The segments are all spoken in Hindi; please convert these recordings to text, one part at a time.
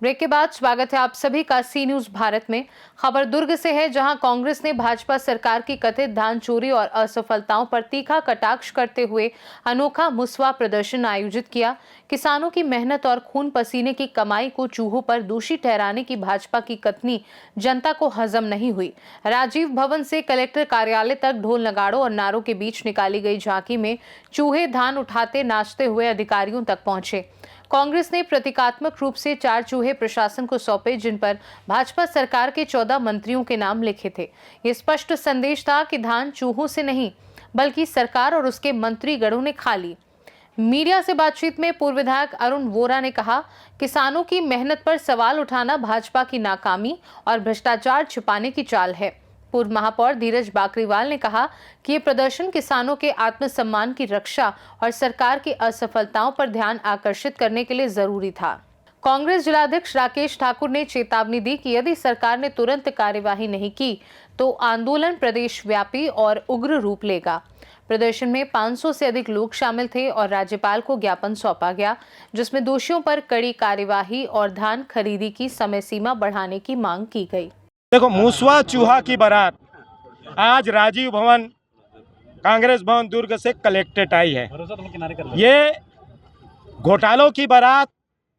ब्रेक के बाद स्वागत है आप सभी का सी न्यूज भारत में। खबर दुर्ग से है, जहां कांग्रेस ने भाजपा सरकार की कथित धान चोरी और असफलताओं पर तीखा कटाक्ष करते हुए अनोखा मुसवा प्रदर्शन आयोजित किया। किसानों की मेहनत और खून पसीने की कमाई को चूहों पर दोषी ठहराने की भाजपा की कथनी जनता को हजम नहीं हुई। राजीव भवन से कलेक्टर कार्यालय तक ढोल नगाड़ों और नारों के बीच निकाली गई झांकी में चूहे धान उठाते नाचते हुए अधिकारियों तक पहुंचे। कांग्रेस ने प्रतीकात्मक रूप से 4 चूहे प्रशासन को सौंपे, जिन पर भाजपा सरकार के 14 मंत्रियों के नाम लिखे थे। ये स्पष्ट संदेश था कि धान चूहों से नहीं, बल्कि सरकार और उसके मंत्रीगणों ने खा ली। मीडिया से बातचीत में पूर्व विधायक अरुण वोरा ने कहा, किसानों की मेहनत पर सवाल उठाना भाजपा की नाकामी और भ्रष्टाचार छिपाने की चाल है। पूर्व महापौर धीरज बाकरीवाल ने कहा कि ये प्रदर्शन किसानों के आत्मसम्मान की रक्षा और सरकार की असफलताओं पर ध्यान आकर्षित करने के लिए जरूरी था। कांग्रेस जिलाध्यक्ष राकेश ठाकुर ने चेतावनी दी कि यदि सरकार ने तुरंत कार्यवाही नहीं की तो आंदोलन प्रदेश व्यापी और उग्र रूप लेगा। प्रदर्शन में 500 से अधिक लोग शामिल थे और राज्यपाल को ज्ञापन सौंपा गया, जिसमें दोषियों पर कड़ी कार्यवाही और धान खरीदी की समय सीमा बढ़ाने की मांग की गई। देखो, मुसवा चूहा की बारात आज राजीव भवन, कांग्रेस भवन दुर्ग से कलेक्टेड आई है। ये घोटालों की बारात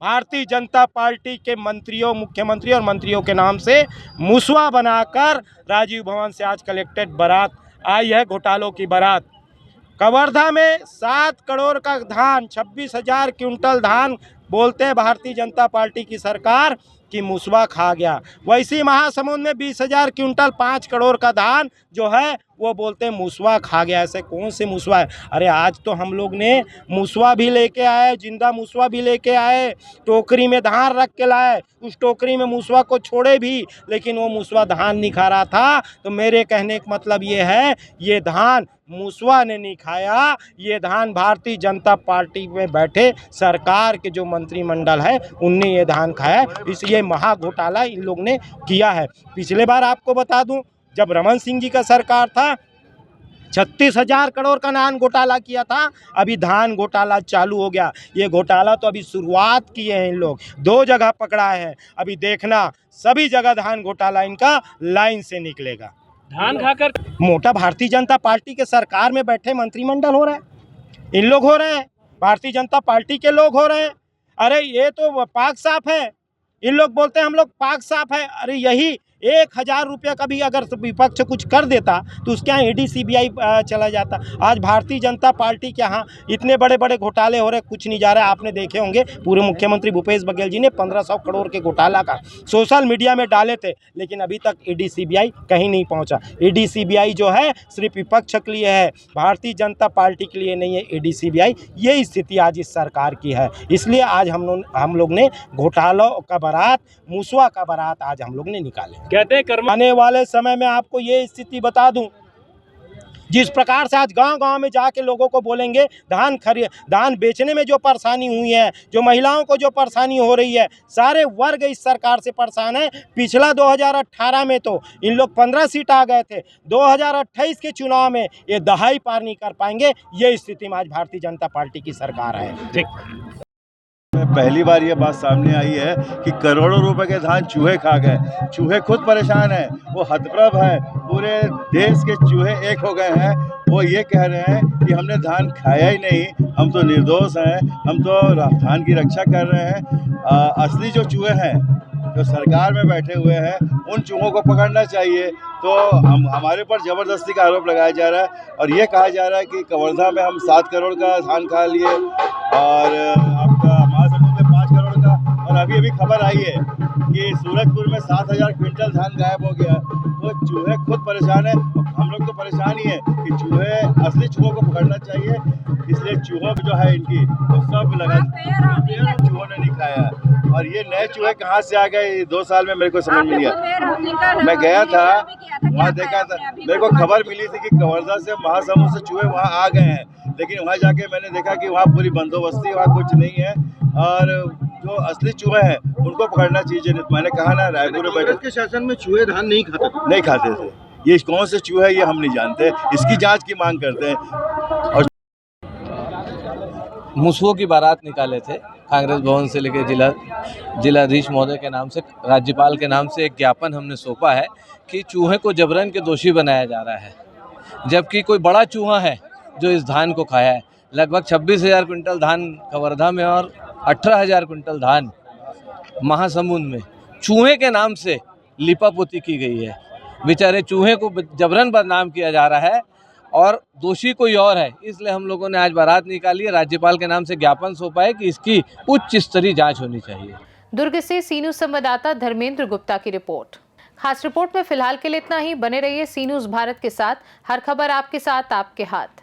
भारतीय जनता पार्टी के मंत्रियों, मुख्यमंत्री और मंत्रियों के नाम से मुसवा बनाकर राजीव भवन से आज कलेक्टेड बारात आई है। घोटालों की बारात कवर्धा में 7 करोड़ का धान, 26,000 क्विंटल धान बोलते हैं भारतीय जनता पार्टी की सरकार कि मुसवा खा गया। वैसी महासमुंद में 20,000 क्विंटल 5 करोड़ का धान जो है वो बोलते हैं मुसवा खा गया। ऐसे कौन से मुसवा है? अरे आज तो हम लोग ने मुसवा भी लेके आए, जिंदा मुसवा भी लेके आए, टोकरी में धान रख के लाए, उस टोकरी में मुसवा को छोड़े भी, लेकिन वो मुसवा धान नहीं खा रहा था। तो मेरे कहने का मतलब ये है, ये धान मुसवा ने नहीं खाया, ये धान भारतीय जनता पार्टी में बैठे सरकार के जो मंत्रिमंडल है उनने ये धान खाया। इसलिए महा घोटाला इन लोग ने किया है। पिछले बार आपको बता दूं, जब रमन सिंह जी का सरकार था 36,000 करोड़ का धान घोटाला किया था। अभी धान घोटाला चालू हो गया। ये घोटाला तो अभी शुरुआत किए हैं इन लोग, 2 जगह पकड़ा है। अभी देखना सभी जगह धान घोटाला इनका लाइन से निकलेगा। धान खाकर मोटा भारतीय जनता पार्टी के सरकार में बैठे मंत्रिमंडल हो रहा है, इन लोग हो रहे हैं, भारतीय जनता पार्टी के लोग हो रहे हैं। अरे ये तो पाक साफ है। इन लोग बोलते हैं हम लोग पाक साफ है। अरे यही 1,000 रुपये का भी अगर विपक्ष कुछ कर देता तो उसके यहाँ ईडी सीबीआई चला जाता। आज भारतीय जनता पार्टी के यहाँ इतने बड़े बड़े घोटाले हो रहे, कुछ नहीं जा रहा है। आपने देखे होंगे पूर्व मुख्यमंत्री भूपेश बघेल जी ने 1500 करोड़ के घोटाला का सोशल मीडिया में डाले थे, लेकिन अभी तक ईडी सीबीआई कहीं नहीं पहुँचा। ईडी सीबीआई जो है सिर्फ विपक्ष के लिए है, भारतीय जनता पार्टी के लिए नहीं है ईडी सीबीआई। ये स्थिति आज इस सरकार की है। इसलिए आज हम लोग ने घोटालों का बारात, मुसवा का बारात आज हम लोग ने निकाले। कहते हैं आने वाले समय में आपको ये स्थिति बता दूं, जिस प्रकार से आज गांव-गांव में जाके लोगों को बोलेंगे धान बेचने में जो परेशानी हुई है, जो महिलाओं को जो परेशानी हो रही है, सारे वर्ग इस सरकार से परेशान है। पिछला 2018 में तो इन लोग 15 सीट आ गए थे। 2028 के चुनाव में ये दहाई पार नहीं कर पाएंगे। ये स्थिति में आज भारतीय जनता पार्टी की सरकार है। ठीक। पहली बार ये बात सामने आई है कि करोड़ों रुपए के धान चूहे खा गए। चूहे खुद परेशान हैं, वो हतप्रभ है। पूरे देश के चूहे एक हो गए हैं। वो ये कह रहे हैं कि हमने धान खाया ही नहीं, हम तो निर्दोष हैं, हम तो धान की रक्षा कर रहे हैं। असली जो चूहे हैं, जो सरकार में बैठे हुए हैं, उन चूहों को पकड़ना चाहिए। तो हमारे पर ज़बरदस्ती का आरोप लगाया जा रहा है और ये कहा जा रहा है कि कवर्धा में हम 7 करोड़ का धान खा लिए और आपका महासमुंद में 5 करोड़ का। और अभी खबर आई है कि सूरजपुर में 7,000 क्विंटल धान गायब हो गया। तो चूहे खुद परेशान है, हम लोग तो परेशान ही है कि चूहे, असली चूहों को पकड़ना चाहिए। इसलिए चूहों जो है इनकी तो सब लगा चूहों ने नहीं खाया। और ये नए चूहे कहाँ से आ गए 2 साल में, मेरे को समझ में नहीं आया। मैं गया था वहाँ, देखा था, मेरे को खबर मिली थी कि कवर्धा से, महासमुंद से चूहे वहाँ आ गए हैं, लेकिन वहाँ जाके मैंने देखा कि वहाँ पूरी बंदोबस्ती, वहाँ कुछ नहीं है। और जो असली चूहे हैं उनको पकड़ना चाहिए। मैंने कहा ना, रायपुर में बैठे के शासन में चूहे धान नहीं खाते थे। ये कौन से चूहे हैं ये हम नहीं जानते, इसकी जांच की मांग करते हैं। और मुसवों की बारात निकाले थे कांग्रेस भवन से लेकर जिलाधीश महोदय के नाम से, राज्यपाल के नाम से एक ज्ञापन हमने सौंपा है कि चूहे को जबरन के दोषी बनाया जा रहा है, जबकि कोई बड़ा चूहा है जो इस धान को खाया है। लगभग 26,000 क्विंटल धान कवर्धा में और 18,000 क्विंटल धान महासमुंद में चूहे के नाम से लिपापोती की गई है। बेचारे चूहे को जबरन बदनाम किया जा रहा है और दोषी कोई और है, इसलिए हम लोगों ने आज बारात निकाली है। राज्यपाल के नाम से ज्ञापन सौंपा है कि इसकी उच्च स्तरीय जांच होनी चाहिए। दुर्ग से सी न्यूज संवाददाता धर्मेंद्र गुप्ता की रिपोर्ट। खास रिपोर्ट में फिलहाल के लिए इतना ही। बने रहिए सी न्यूज भारत के साथ। हर खबर आपके साथ, आपके हाथ।